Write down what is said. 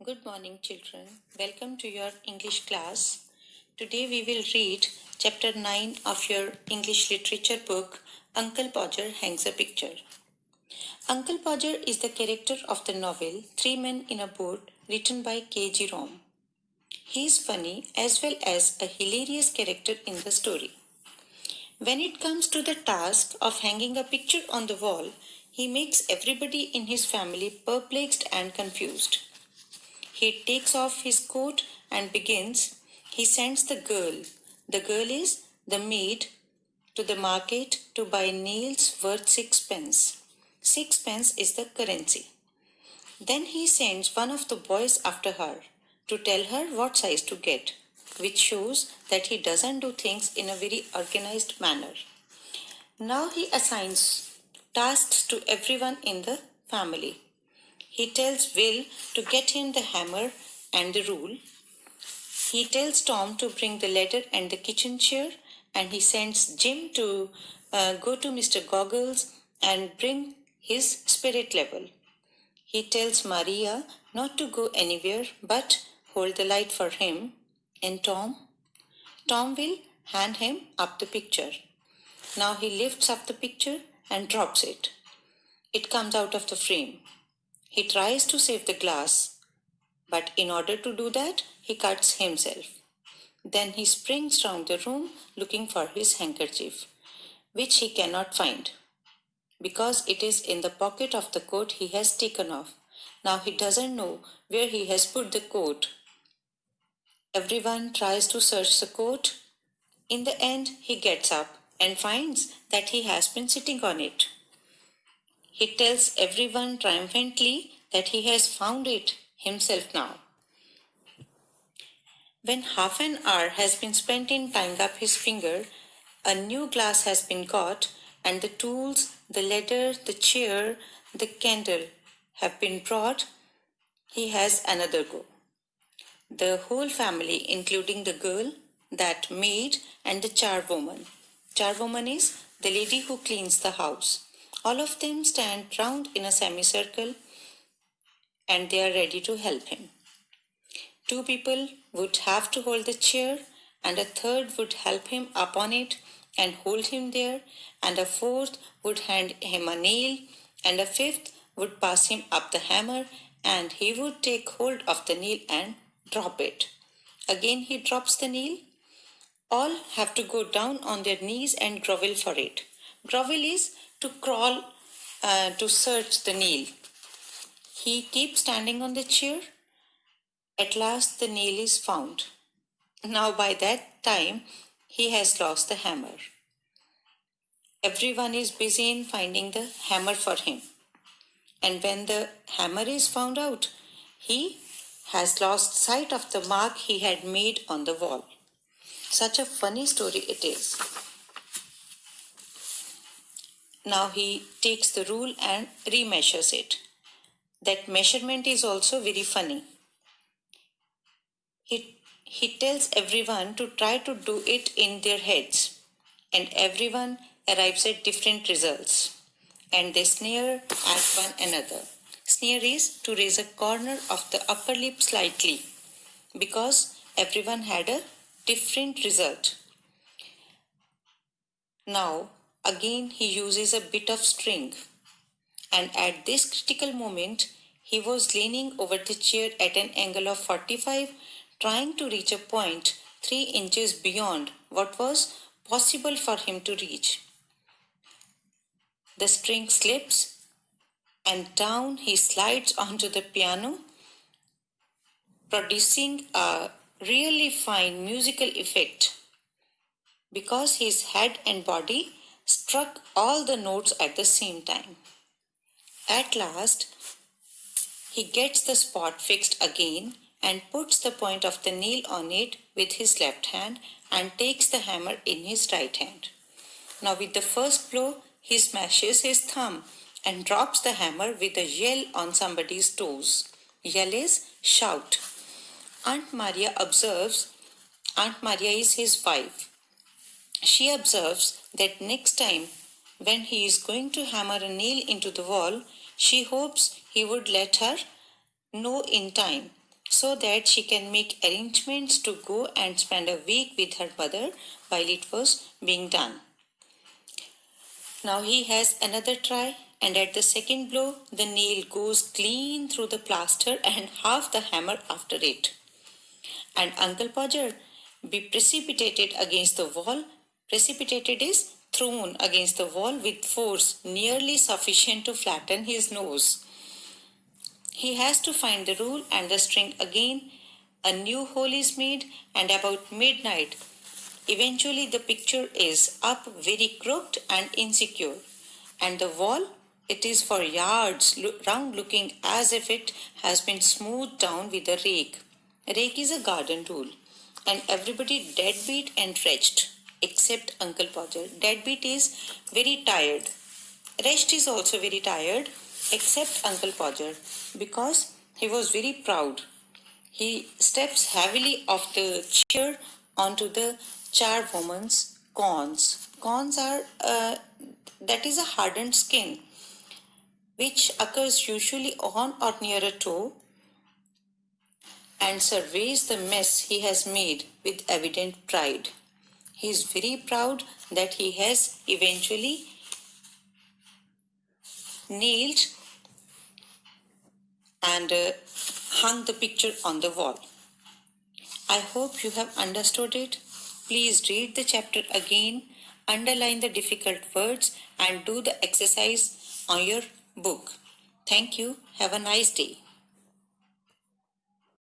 Good morning, children. Welcome to your English class. Today we will read chapter 9 of your English literature book, Uncle Podger Hangs a Picture. Uncle Podger is the character of the novel Three Men in a Boat, written by K.G. Rom. He is funny as well as a hilarious character in the story. When it comes to the task of hanging a picture on the wall, he makes everybody in his family perplexed and confused. He takes off his coat and begins. He sends the girl is the maid, to the market to buy nails worth sixpence. Sixpence is the currency. Then he sends one of the boys after her to tell her what size to get, which shows that he doesn't do things in a very organized manner. Now he assigns tasks to everyone in the family. He tells Will to get him the hammer and the rule. He tells Tom to bring the ladder and the kitchen chair, and he sends Jim to go to Mr. Goggles and bring his spirit level. He tells Maria not to go anywhere but hold the light for him, and Tom will hand him up the picture. Now he lifts up the picture and drops it. It comes out of the frame. He tries to save the glass, but in order to do that, he cuts himself. Then he springs round the room looking for his handkerchief, which he cannot find, because it is in the pocket of the coat he has taken off. Now he doesn't know where he has put the coat. Everyone tries to search the coat. In the end, he gets up and finds that he has been sitting on it. He tells everyone triumphantly that he has found it himself now. When half an hour has been spent in tying up his finger, a new glass has been got, and the tools, the ladder, the chair, the candle have been brought, he has another go. The whole family, including the girl, that maid, and the charwoman. Charwoman is the lady who cleans the house. All of them stand round in a semicircle, and they are ready to help him. Two people would have to hold the chair, and a third would help him up on it and hold him there, and a fourth would hand him a nail, and a fifth would pass him up the hammer, and he would take hold of the nail and drop it. Again he drops the nail. All have to go down on their knees and grovel for it. Grovel is to crawl to search the nail. He keeps standing on the chair. At last the nail is found. Now by that time he has lost the hammer. Everyone is busy in finding the hammer for him. And when the hammer is found out, he has lost sight of the mark he had made on the wall. Such a funny story it is. Now he takes the rule and remeasures it. That measurement is also very funny. He tells everyone to try to do it in their heads, and everyone arrives at different results, and they sneer at one another. Sneer is to raise a corner of the upper lip slightly, because everyone had a different result. Now, again he uses a bit of string, and at this critical moment, he was leaning over the chair at an angle of 45, trying to reach a point 3 inches beyond what was possible for him to reach. The string slips, and down he slides onto the piano, producing a really fine musical effect, because his head and body struck all the notes at the same time. At last, he gets the spot fixed again and puts the point of the nail on it with his left hand and takes the hammer in his right hand. Now with the first blow, he smashes his thumb and drops the hammer with a yell on somebody's toes. Yell is shout. Aunt Maria is his wife. She observes that next time when he is going to hammer a nail into the wall, she hopes he would let her know in time, so that she can make arrangements to go and spend a week with her mother while it was being done. Now he has another try, and at the second blow, the nail goes clean through the plaster and half the hammer after it. And Uncle Podger be precipitated against the wall. Precipitated is thrown against the wall with force nearly sufficient to flatten his nose. He has to find the rule and the string again. A new hole is made, and about midnight, eventually the picture is up, very crooked and insecure. And the wall, it is for yards round, looking as if it has been smoothed down with a rake. Rake is a garden tool, and everybody deadbeat and wretched, except Uncle Podger. Deadbeat is very tired. Rest is also very tired, except Uncle Podger, because he was very proud. He steps heavily off the chair onto the charwoman's corns. Corns are that is a hardened skin, which occurs usually on or near a toe, and surveys the mess he has made with evident pride. He is very proud that he has eventually nailed and hung the picture on the wall. I hope you have understood it. Please read the chapter again, underline the difficult words, and do the exercise on your book. Thank you. Have a nice day.